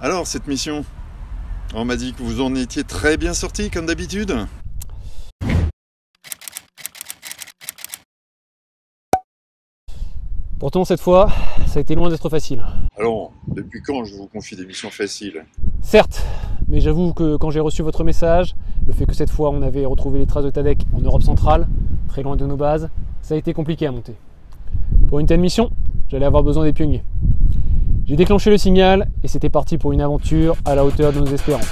Alors, cette mission, on m'a dit que vous en étiez très bien sorti, comme d'habitude. Pourtant, cette fois, ça a été loin d'être facile. Alors, depuis quand je vous confie des missions faciles? Certes, mais j'avoue que quand j'ai reçu votre message, le fait que cette fois on avait retrouvé les traces de Tadek en Europe centrale, très loin de nos bases, ça a été compliqué à monter. Pour une telle mission, j'allais avoir besoin des pionniers. J'ai déclenché le signal et c'était parti pour une aventure à la hauteur de nos espérances.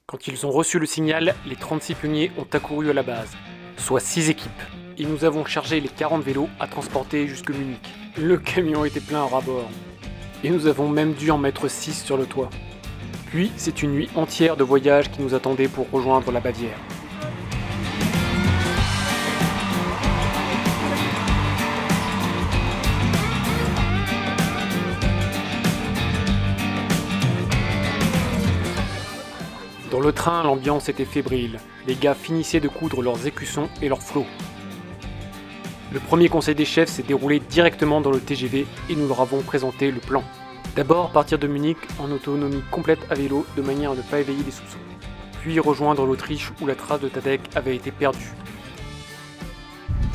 Quand ils ont reçu le signal, les 36 pionniers ont accouru à la base, soit 6 équipes. Et nous avons chargé les 40 vélos à transporter jusque Munich. Le camion était plein à ras-bord. Et nous avons même dû en mettre 6 sur le toit. Puis, c'est une nuit entière de voyage qui nous attendait pour rejoindre la Bavière. Dans le train, l'ambiance était fébrile. Les gars finissaient de coudre leurs écussons et leurs flots. Le premier conseil des chefs s'est déroulé directement dans le TGV et nous leur avons présenté le plan. D'abord partir de Munich en autonomie complète à vélo de manière à ne pas éveiller les soupçons. Puis rejoindre l'Autriche où la trace de Tadek avait été perdue.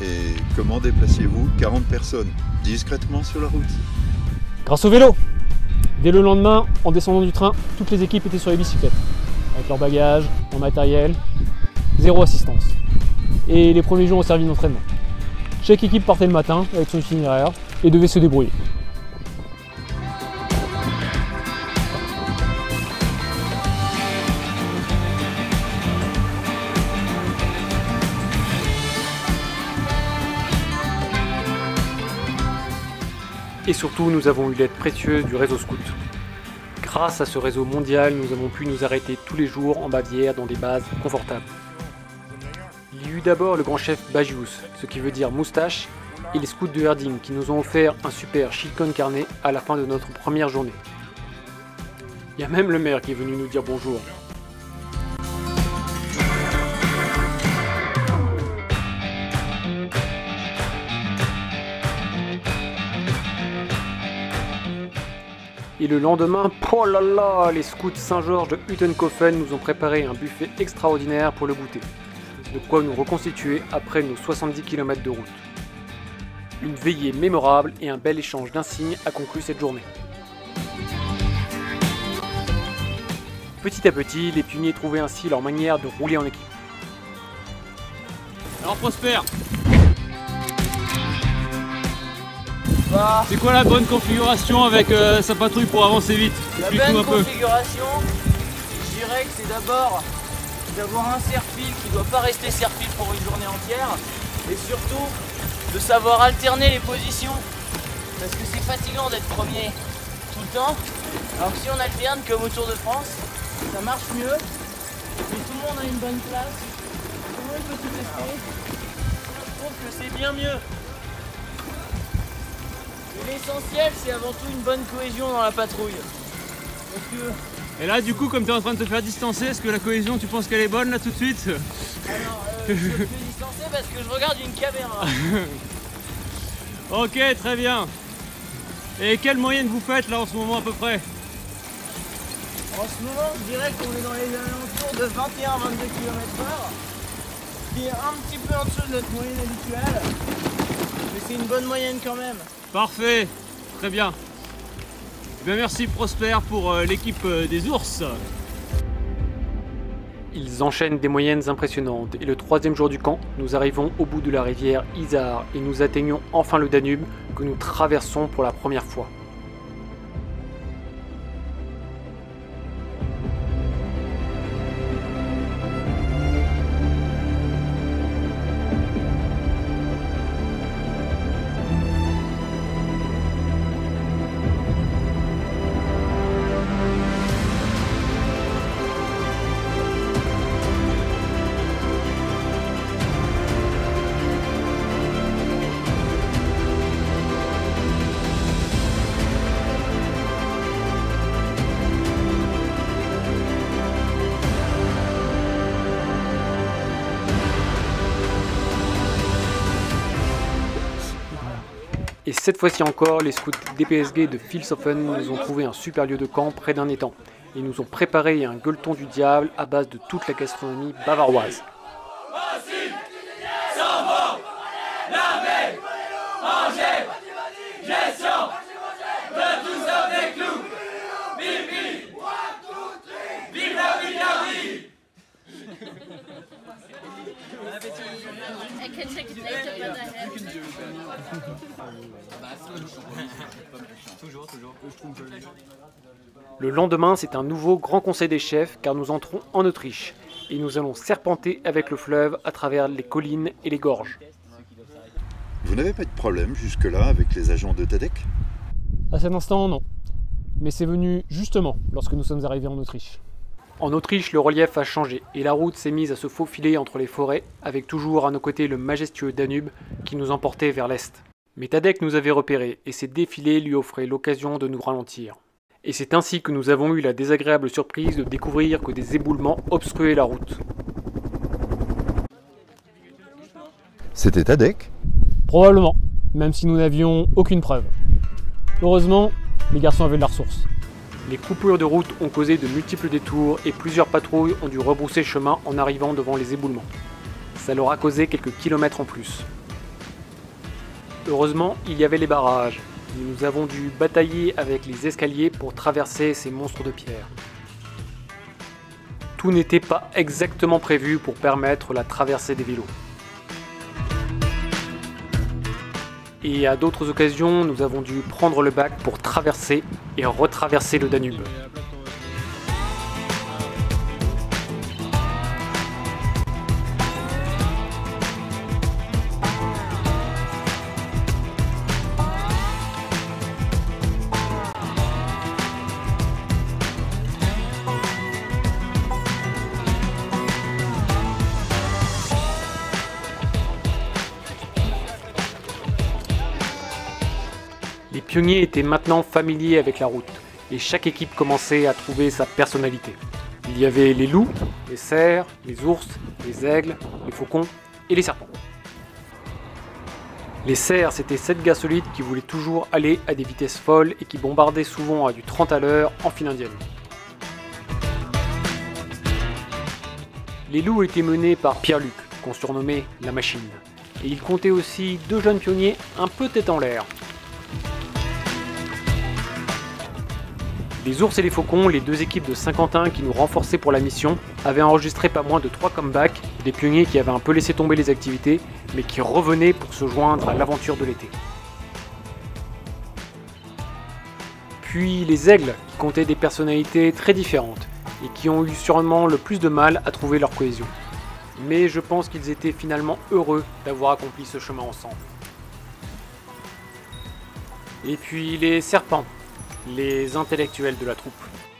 Et comment déplaciez-vous 40 personnes discrètement sur la route? Grâce au vélo! Dès le lendemain, en descendant du train, toutes les équipes étaient sur les bicyclettes. Avec leur bagage, leur matériel, zéro assistance. Et les premiers jours ont servi d'entraînement. Chaque équipe partait le matin avec son itinéraire et devait se débrouiller. Et surtout, nous avons eu l'aide précieuse du réseau scout. Grâce à ce réseau mondial, nous avons pu nous arrêter tous les jours en Bavière dans des bases confortables. Il y eut d'abord le grand chef Bagius, ce qui veut dire moustache, et les scouts de Herding qui nous ont offert un super chicken carnet à la fin de notre première journée. Il y a même le maire qui est venu nous dire bonjour. Et le lendemain, oh là là, les scouts Saint-Georges de Huttenkofen nous ont préparé un buffet extraordinaire pour le goûter. De quoi nous reconstituer après nos 70 km de route. Une veillée mémorable et un bel échange d'insignes a conclu cette journée. Petit à petit, les pionniers trouvaient ainsi leur manière de rouler en équipe. Alors Prosper, c'est quoi la bonne configuration avec sa patrouille pour avancer vite? La bonne configuration, je dirais que c'est d'abord d'avoir un serre-fil qui ne doit pas rester serre-fil pour une journée entière et surtout de savoir alterner les positions parce que c'est fatigant d'être premier tout le temps. Alors que si on alterne comme au Tour de France, ça marche mieux et tout le monde a une bonne place, tout le monde peut tout tester. Je trouve que c'est bien mieux. L'essentiel, c'est avant tout une bonne cohésion dans la patrouille. Parce que... Et là, du coup, comme tu es en train de te faire distancer, est-ce que la cohésion, tu penses qu'elle est bonne là tout de suite? Alors, je me fais distancer parce que je regarde une caméra. Ok, très bien. Et quelle moyenne vous faites là en ce moment à peu près? En ce moment, je dirais qu'on est dans les alentours de 21-22 km/h, qui est un petit peu en dessous de notre moyenne habituelle, mais c'est une bonne moyenne quand même. Parfait, très bien. Eh bien merci Prosper pour l'équipe des ours. Ils enchaînent des moyennes impressionnantes et le troisième jour du camp, nous arrivons au bout de la rivière Isar et nous atteignons enfin le Danube que nous traversons pour la première fois. Et cette fois-ci encore, les scouts DPSG de Vilshofen nous ont trouvé un super lieu de camp près d'un étang. Ils nous ont préparé un gueuleton du diable à base de toute la gastronomie bavaroise. Le lendemain, c'est un nouveau grand conseil des chefs car nous entrons en Autriche et nous allons serpenter avec le fleuve à travers les collines et les gorges. Vous n'avez pas de problème jusque-là avec les agents de TADEC? À cet instant, non. Mais c'est venu justement lorsque nous sommes arrivés en Autriche. En Autriche, le relief a changé et la route s'est mise à se faufiler entre les forêts, avec toujours à nos côtés le majestueux Danube qui nous emportait vers l'est. Mais Tadek nous avait repérés et ces défilés lui offraient l'occasion de nous ralentir. Et c'est ainsi que nous avons eu la désagréable surprise de découvrir que des éboulements obstruaient la route. C'était Tadek? Probablement, même si nous n'avions aucune preuve. Heureusement, les garçons avaient de la ressource. Les coupures de route ont causé de multiples détours et plusieurs patrouilles ont dû rebrousser chemin en arrivant devant les éboulements. Ça leur a causé quelques kilomètres en plus. Heureusement, il y avait les barrages. Nous avons dû batailler avec les escaliers pour traverser ces monstres de pierre. Tout n'était pas exactement prévu pour permettre la traversée des vélos. Et à d'autres occasions, nous avons dû prendre le bac pour traverser et retraverser le Danube. Les pionniers étaient maintenant familiers avec la route, et chaque équipe commençait à trouver sa personnalité. Il y avait les loups, les cerfs, les ours, les aigles, les faucons et les serpents. Les cerfs, c'était 7 gars solides qui voulaient toujours aller à des vitesses folles et qui bombardaient souvent à du 30 à l'heure en file indienne. Les loups étaient menés par Pierre-Luc, qu'on surnommait la machine. Et il comptait aussi 2 jeunes pionniers un peu tête en l'air. Les ours et les faucons, les 2 équipes de Saint-Quentin qui nous renforçaient pour la mission, avaient enregistré pas moins de 3 comebacks, des pionniers qui avaient un peu laissé tomber les activités, mais qui revenaient pour se joindre à l'aventure de l'été. Puis les aigles, qui comptaient des personnalités très différentes, et qui ont eu sûrement le plus de mal à trouver leur cohésion. Mais je pense qu'ils étaient finalement heureux d'avoir accompli ce chemin ensemble. Et puis les serpents, les intellectuels de la troupe.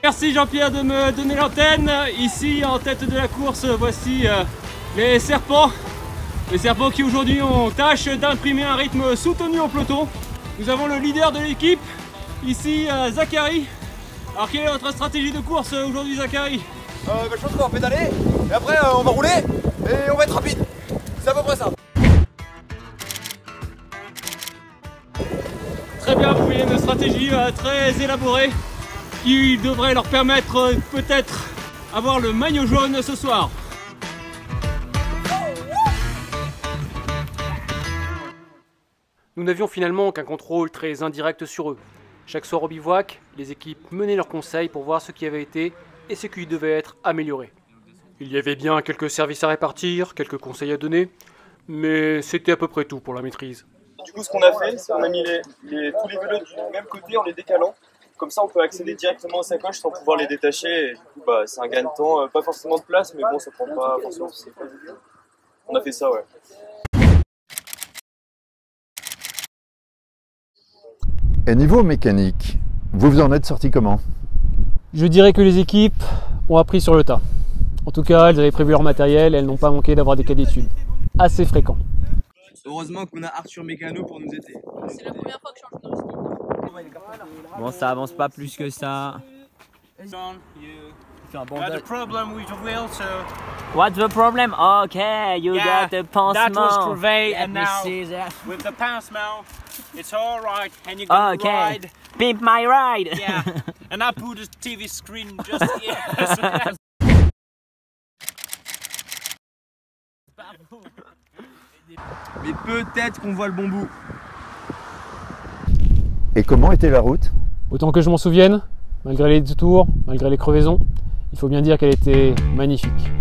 Merci Jean-Pierre de me donner l'antenne. Ici en tête de la course, voici les serpents. Les serpents qui aujourd'hui ont tâche d'imprimer un rythme soutenu au peloton. Nous avons le leader de l'équipe, ici Zachary. Alors quelle est votre stratégie de course aujourd'hui Zachary? Je pense qu'on va pédaler et après on va rouler et on va être rapide. C'est à peu près ça. Très bien, vous voyez une stratégie très élaborée qui devrait leur permettre peut-être avoir le maillot jaune ce soir. Nous n'avions finalement qu'un contrôle très indirect sur eux. Chaque soir au bivouac, les équipes menaient leurs conseils pour voir ce qui avait été et ce qui devait être amélioré. Il y avait bien quelques services à répartir, quelques conseils à donner, mais c'était à peu près tout pour la maîtrise. Du coup, ce qu'on a fait, c'est qu'on a mis tous les vélos du même côté en les décalant. Comme ça, on peut accéder directement aux sacoches sans pouvoir les détacher. Et du coup, c'est un gain de temps, pas forcément de place, mais bon, ça prend pas forcément. On a fait ça, ouais. Et niveau mécanique, vous en êtes sorti comment? Je dirais que les équipes ont appris sur le tas. En tout cas, elles avaient prévu leur matériel et elles n'ont pas manqué d'avoir des cas d'études assez fréquents. Heureusement qu'on a Arthur Mécano pour nous aider. C'est la première fois que je change de ski. Bon, ça avance pas plus que ça. Got a problem with the wheel, so What's the problem? Okay, you yeah, got the pansement. that was great, Let and me now see that. with the pansement, it's all right, and you can Okay, ride. pimp my ride. Yeah, and I put a TV screen just here. Mais peut-être qu'on voit le bon bout. Et comment était la route? Autant que je m'en souvienne, malgré les détours, malgré les crevaisons, il faut bien dire qu'elle était magnifique.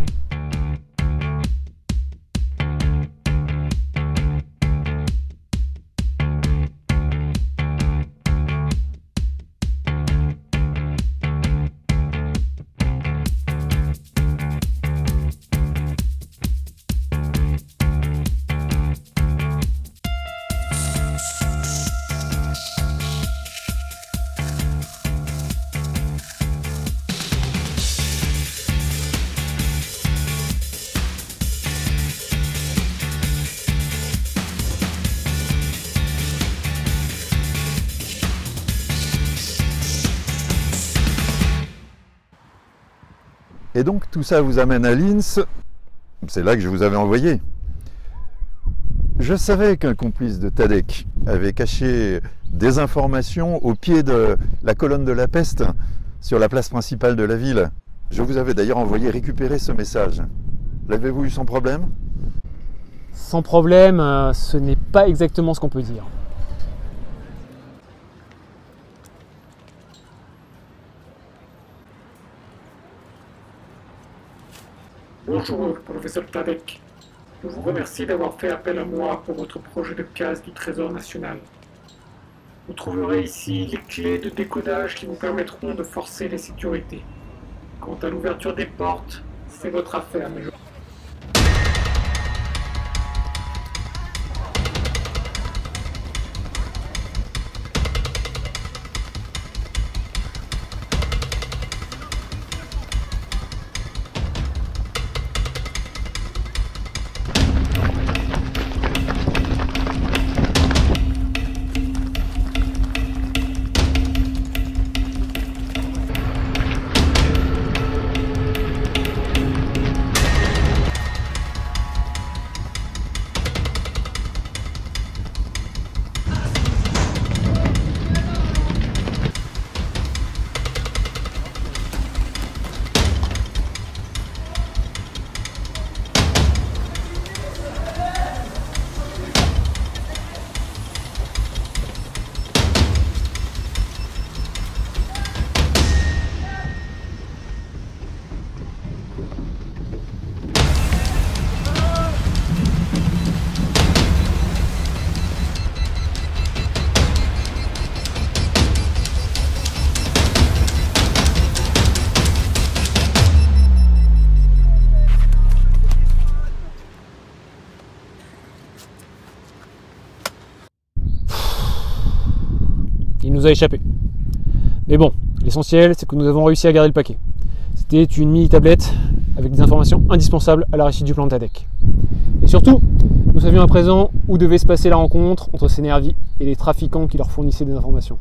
Et donc tout ça vous amène à Linz, c'est là que je vous avais envoyé. Je savais qu'un complice de Tadek avait caché des informations au pied de la colonne de la peste sur la place principale de la ville. Je vous avais d'ailleurs envoyé récupérer ce message. L'avez-vous eu sans problème? Sans problème, ce n'est pas exactement ce qu'on peut dire. Bonjour, professeur Tadek. Je vous remercie d'avoir fait appel à moi pour votre projet de case du Trésor national. Vous trouverez ici les clés de décodage qui vous permettront de forcer les sécurités. Quant à l'ouverture des portes, c'est votre affaire, mais je... Il nous a échappé. Mais bon, l'essentiel, c'est que nous avons réussi à garder le paquet. C'était une mini-tablette avec des informations indispensables à la réussite du plan de Tadek. Et surtout, nous savions à présent où devait se passer la rencontre entre ces nervis et les trafiquants qui leur fournissaient des informations.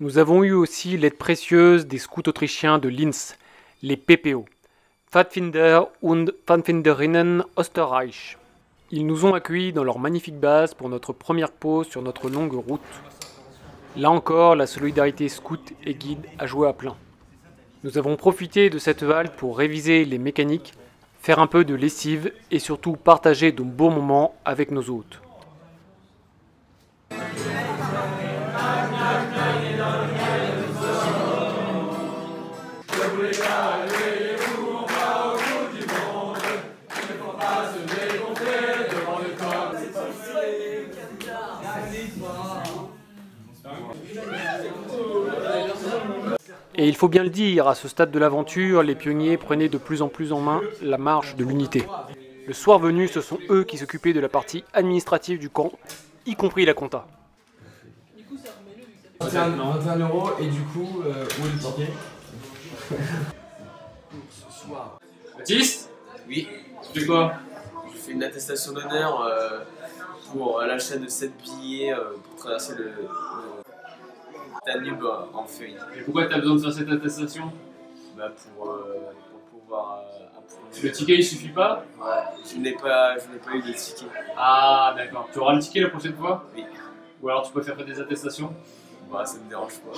Nous avons eu aussi l'aide précieuse des scouts autrichiens de Linz, les PPO, Pfadfinder und Pfadfinderinnen Österreich. Ils nous ont accueillis dans leur magnifique base pour notre première pause sur notre longue route. Là encore, la solidarité scout et guide a joué à plein. Nous avons profité de cette halte pour réviser les mécaniques, faire un peu de lessive et surtout partager de beaux moments avec nos hôtes. Et il faut bien le dire, à ce stade de l'aventure, les pionniers prenaient de plus en plus en main la marche de l'unité. Le soir venu, ce sont eux qui s'occupaient de la partie administrative du camp, y compris la compta. 21 € et du coup, où est le ticket? Ce soir. Baptiste? Oui. Tu fais quoi? Je fais une attestation d'honneur pour l'achat de 7 billets pour traverser le Danube en feuille. Et pourquoi tu as besoin de faire cette attestation? Bah pour pouvoir Le ticket il suffit pas? Ouais, je n'ai pas eu de ticket. Ah d'accord. Tu auras le ticket la prochaine fois? Oui. Ou alors tu peux faire des attestations? Bah ça me dérange pas.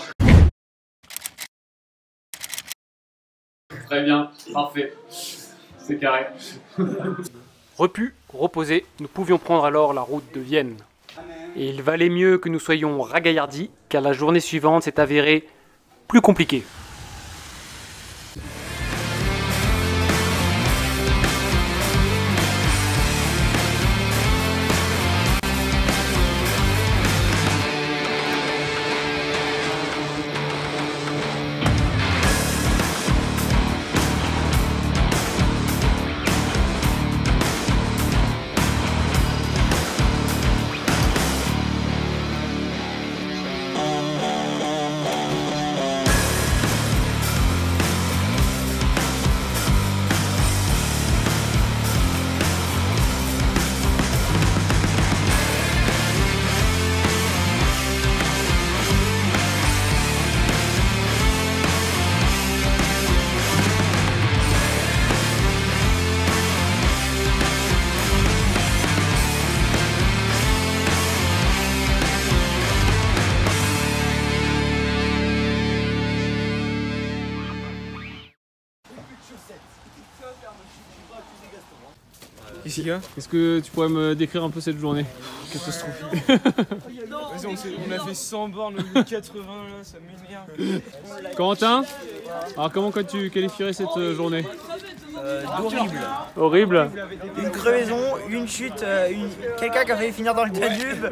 Très bien, parfait. C'est carré. Repus, reposés, nous pouvions prendre alors la route de Vienne. Et il valait mieux que nous soyons ragaillardis, car la journée suivante s'est avérée plus compliquée. Qu'est-ce qu'il y a? Est-ce que tu pourrais me décrire un peu cette journée? Catastrophique. Vas-y, on a fait 100 bornes au lieu de 80 là, ça m'énerve. Corentin, alors comment tu qualifierais cette journée? Horrible. Horrible. Une crevaison, une chute, quelqu'un qui a failli finir dans le Danube.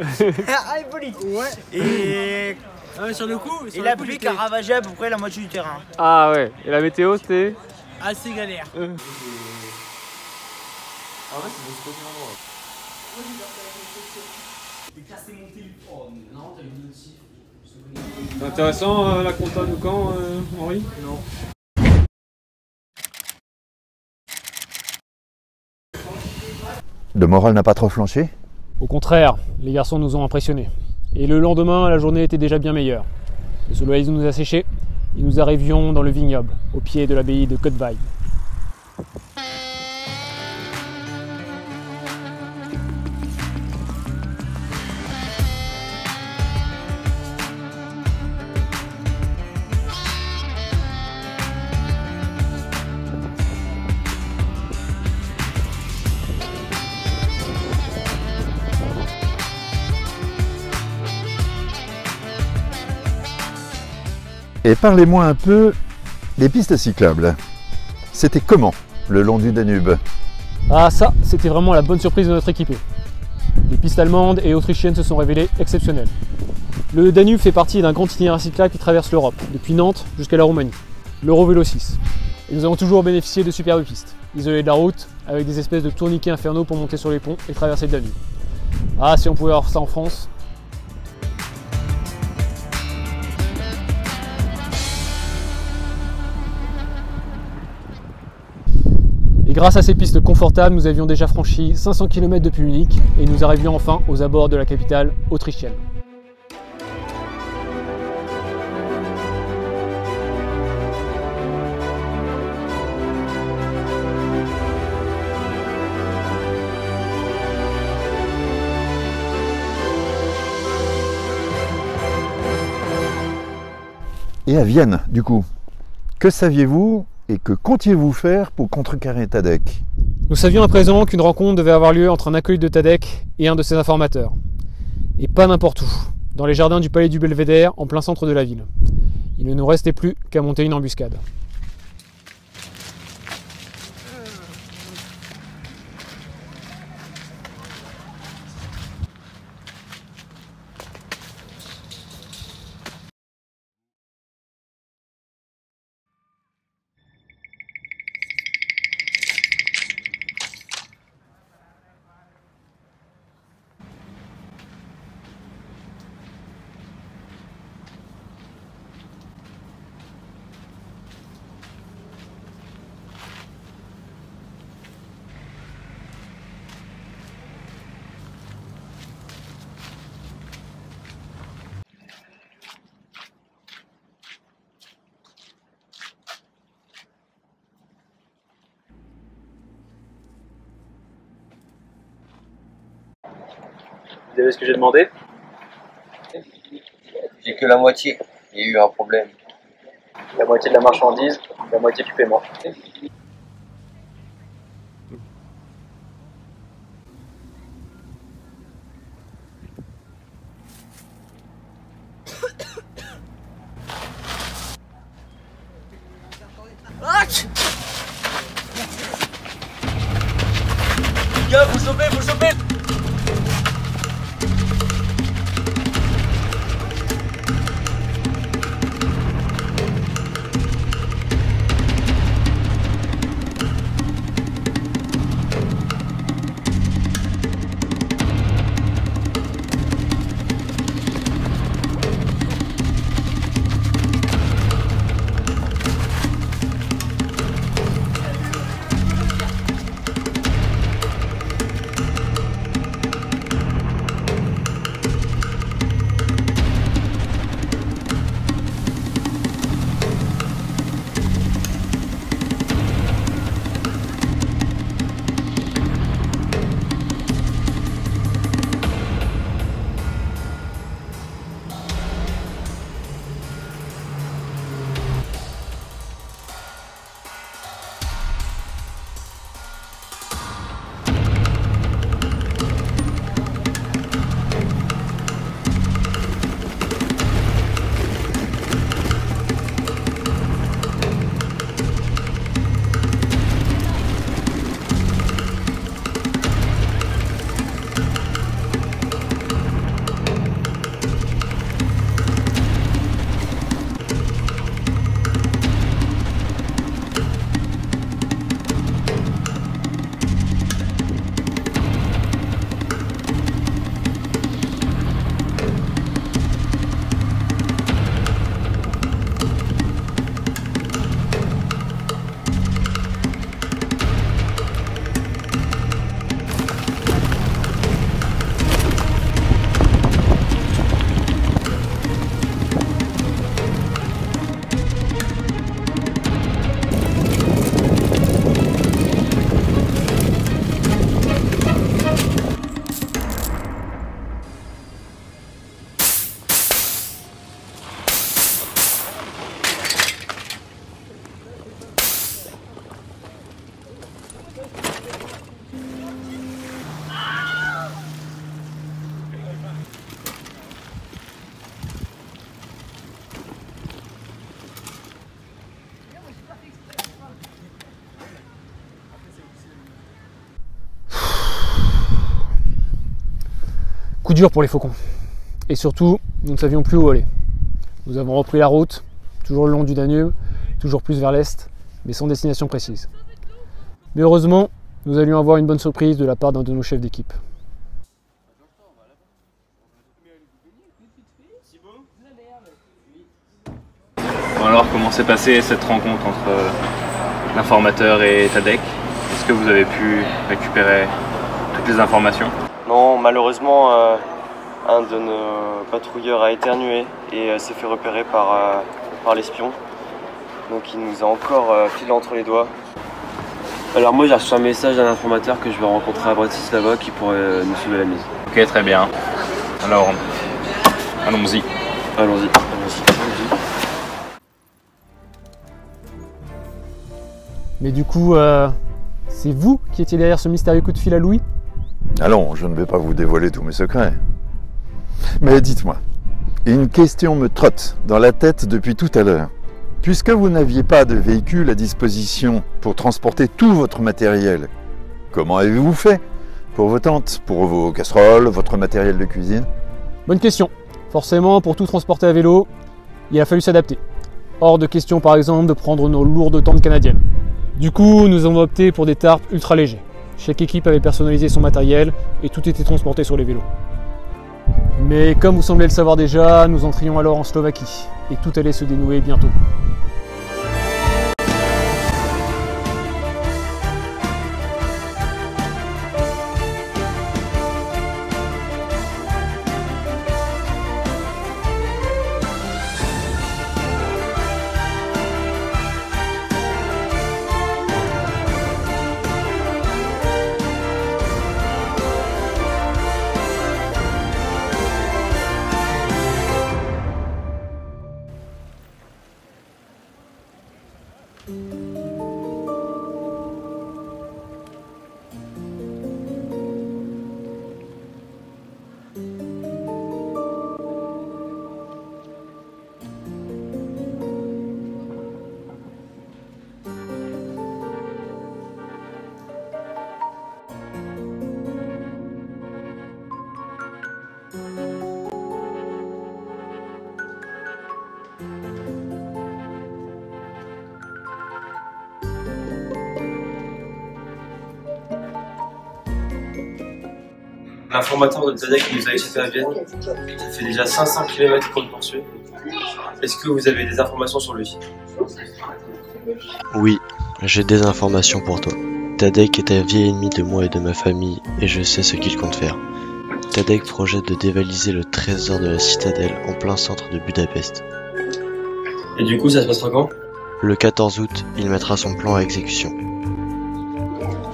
Impolite. Ouais. Et sur le coup, la pluie qui a ravagé à peu près la moitié du terrain. Ah ouais, et la météo c'était? Assez galère. Ah ouais, c'est bon, c'est C'est intéressant la compta du camp, Henri? Non. Le moral n'a pas trop flanché? Au contraire, les garçons nous ont impressionnés. Et le lendemain, la journée était déjà bien meilleure. Le soleil nous a séchés et nous arrivions dans le vignoble, au pied de l'abbaye de Côte-Vaille. Et parlez-moi un peu des pistes cyclables. C'était comment le long du Danube? Ah ça, c'était vraiment la bonne surprise de notre équipée. Les pistes allemandes et autrichiennes se sont révélées exceptionnelles. Le Danube fait partie d'un grand itinéraire cyclable qui traverse l'Europe, depuis Nantes jusqu'à la Roumanie, l'Eurovélo 6. Et nous avons toujours bénéficié de superbes pistes, isolées de la route, avec des espèces de tourniquets infernaux pour monter sur les ponts et traverser le Danube. Ah, si on pouvait avoir ça en France. Et grâce à ces pistes confortables, nous avions déjà franchi 500 km depuis Munich et nous arrivions enfin aux abords de la capitale autrichienne. Et à Vienne, du coup, que saviez-vous et que comptiez-vous faire pour contrecarrer Tadek? Nous savions à présent qu'une rencontre devait avoir lieu entre un acolyte de Tadek et un de ses informateurs. Et pas n'importe où, dans les jardins du palais du Belvédère, en plein centre de la ville. Il ne nous restait plus qu'à monter une embuscade. Vous avez ce que j'ai demandé? J'ai que la moitié. Il y a eu un problème. La moitié de la marchandise, la moitié du paiement. Gars, vous chopez, vous chopez! Coup dur pour les faucons. Et surtout, nous ne savions plus où aller. Nous avons repris la route, toujours le long du Danube, toujours plus vers l'est, mais sans destination précise. Mais heureusement, nous allions avoir une bonne surprise de la part d'un de nos chefs d'équipe. Bon alors, comment s'est passée cette rencontre entre l'informateur et Tadek? Est-ce que vous avez pu récupérer toutes les informations? Non, malheureusement, un de nos patrouilleurs a éternué et s'est fait repérer par l'espion. Donc il nous a encore filé entre les doigts. Alors moi j'ai reçu un message d'un informateur que je vais rencontrer à Bratislava qui pourrait nous sauver la mise. Ok, très bien. Alors, allons-y. Allons-y. Mais du coup, c'est vous qui étiez derrière ce mystérieux coup de fil à Louis? Allons, je ne vais pas vous dévoiler tous mes secrets. Mais dites-moi, une question me trotte dans la tête depuis tout à l'heure. Puisque vous n'aviez pas de véhicule à disposition pour transporter tout votre matériel, comment avez-vous fait pour vos tentes, pour vos casseroles, votre matériel de cuisine? Bonne question. Forcément, pour tout transporter à vélo, il a fallu s'adapter. Hors de question par exemple de prendre nos lourdes tentes canadiennes. Du coup, nous avons opté pour des tarpes ultra légers. Chaque équipe avait personnalisé son matériel et tout était transporté sur les vélos. Mais comme vous semblez le savoir déjà, nous entrions alors en Slovaquie et tout allait se dénouer bientôt. L'informateur de Tadek nous a échappé à Vienne. Ça fait déjà 500 km qu'on le poursuit. Est-ce que vous avez des informations sur lui? Oui, j'ai des informations pour toi. Tadek est un vieil ennemi de moi et de ma famille, et je sais ce qu'il compte faire. Tadek projette de dévaliser le trésor de la citadelle en plein centre de Budapest. Et du coup, ça se passera quand? Le 14 août, il mettra son plan à exécution.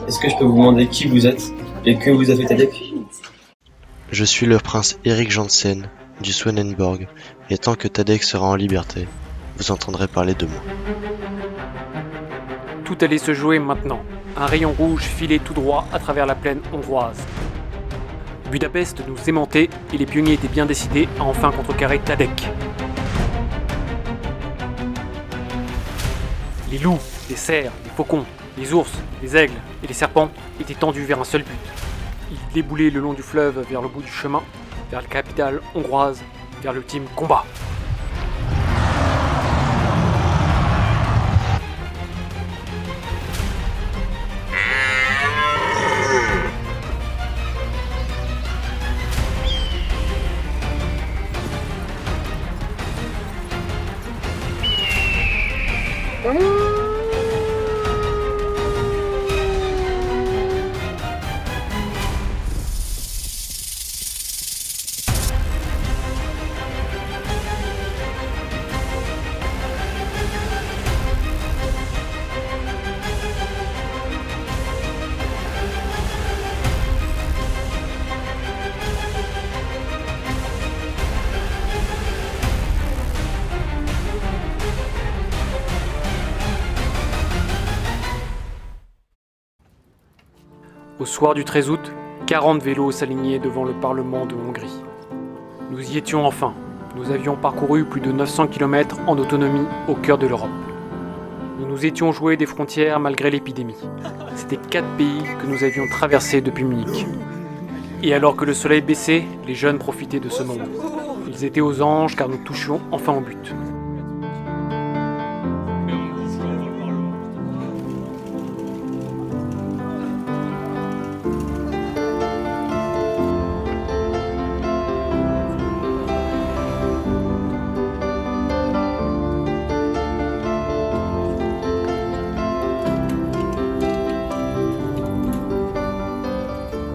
Est-ce que je peux vous demander qui vous êtes et que vous a fait Tadek? Je suis le prince Erik Janssen du Swedenborg, et tant que Tadek sera en liberté, vous entendrez parler de moi. Tout allait se jouer maintenant. Un rayon rouge filait tout droit à travers la plaine hongroise. Budapest nous aimantait et les pionniers étaient bien décidés à enfin contrecarrer Tadek. Les loups, les cerfs, les faucons, les ours, les aigles et les serpents étaient tendus vers un seul but. Ils déboulaient le long du fleuve vers le bout du chemin, vers la capitale hongroise, vers l'ultime combat. Au soir du 13 août, 40 vélos s'alignaient devant le Parlement de Hongrie. Nous y étions enfin. Nous avions parcouru plus de 900 km en autonomie au cœur de l'Europe. Nous nous étions joués des frontières malgré l'épidémie. C'était 4 pays que nous avions traversés depuis Munich. Et alors que le soleil baissait, les jeunes profitaient de ce moment. Ils étaient aux anges car nous touchions enfin au but.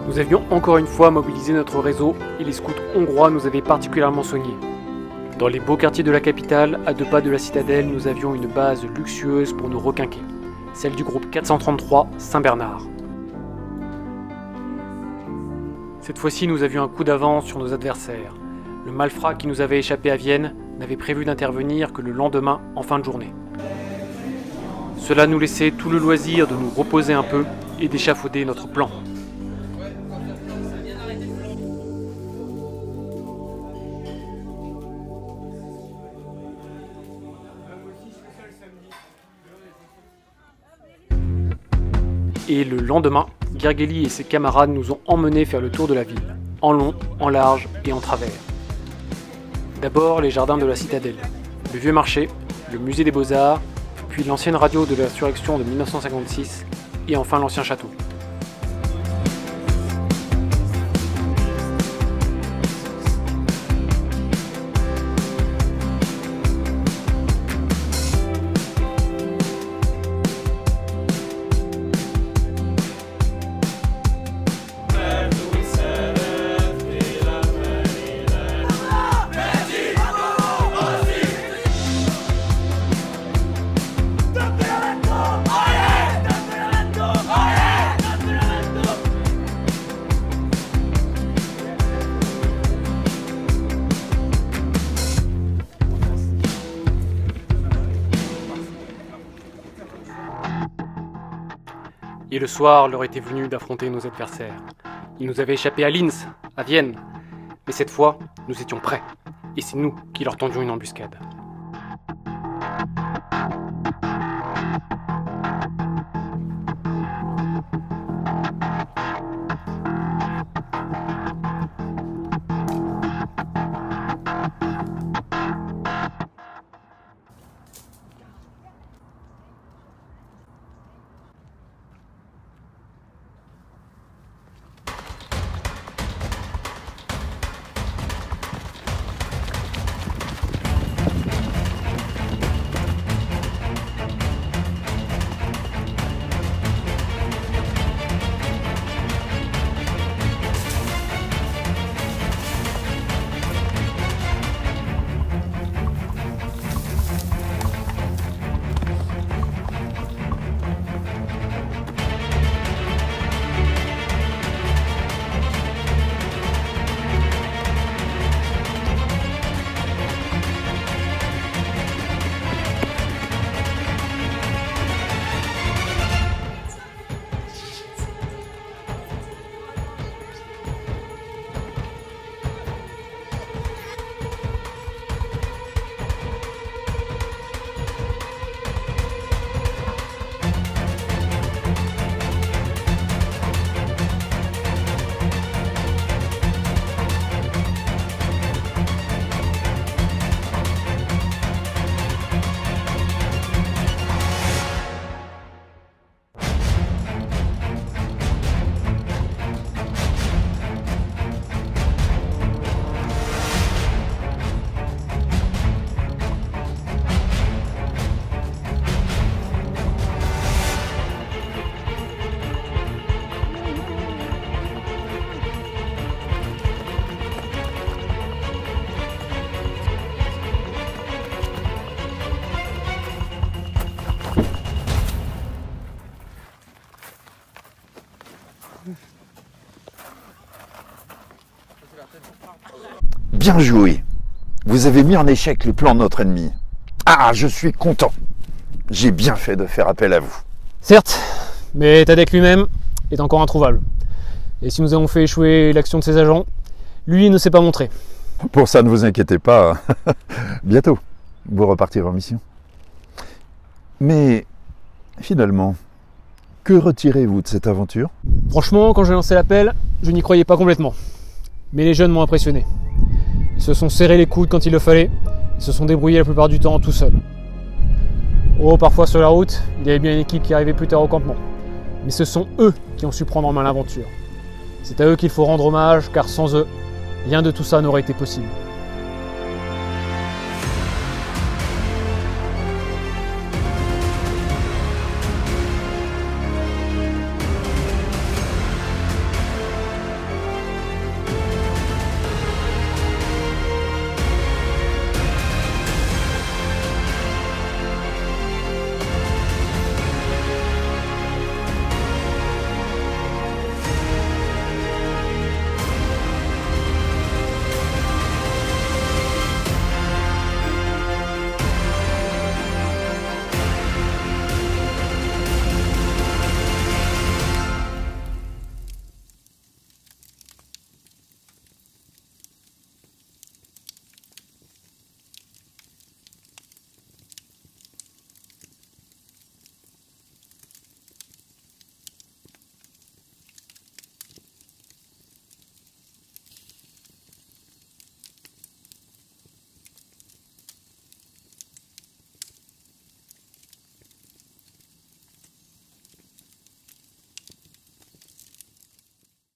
Nous avions encore une fois mobilisé notre réseau et les scouts hongrois nous avaient particulièrement soignés. Dans les beaux quartiers de la capitale, à 2 pas de la citadelle, nous avions une base luxueuse pour nous requinquer, celle du groupe 433 Saint-Bernard. Cette fois-ci, nous avions un coup d'avance sur nos adversaires. Le malfrat qui nous avait échappé à Vienne n'avait prévu d'intervenir que le lendemain en fin de journée. Cela nous laissait tout le loisir de nous reposer un peu et d'échafauder notre plan. Et le lendemain, Gergely et ses camarades nous ont emmenés faire le tour de la ville, en long, en large et en travers. D'abord les jardins de la citadelle, le vieux marché, le musée des beaux-arts, puis l'ancienne radio de l'insurrection de 1956 et enfin l'ancien château. Et le soir leur était venu d'affronter nos adversaires. Ils nous avaient échappé à Linz, à Vienne. Mais cette fois, nous étions prêts. Et c'est nous qui leur tendions une embuscade. Bien joué. Vous avez mis en échec le plan de notre ennemi. Ah, je suis content. J'ai bien fait de faire appel à vous. Certes, mais Tadek lui-même est encore introuvable. Et si nous avons fait échouer l'action de ses agents, lui ne s'est pas montré. Pour ça, ne vous inquiétez pas. Bientôt, vous repartirez en mission. Mais finalement, que retirez-vous de cette aventure? Franchement, quand j'ai lancé l'appel, je n'y croyais pas complètement. Mais les jeunes m'ont impressionné. Ils se sont serrés les coudes quand il le fallait. Ils se sont débrouillés la plupart du temps tout seuls. Oh, parfois sur la route, il y avait bien une équipe qui arrivait plus tard au campement. Mais ce sont eux qui ont su prendre en main l'aventure. C'est à eux qu'il faut rendre hommage, car sans eux, rien de tout ça n'aurait été possible.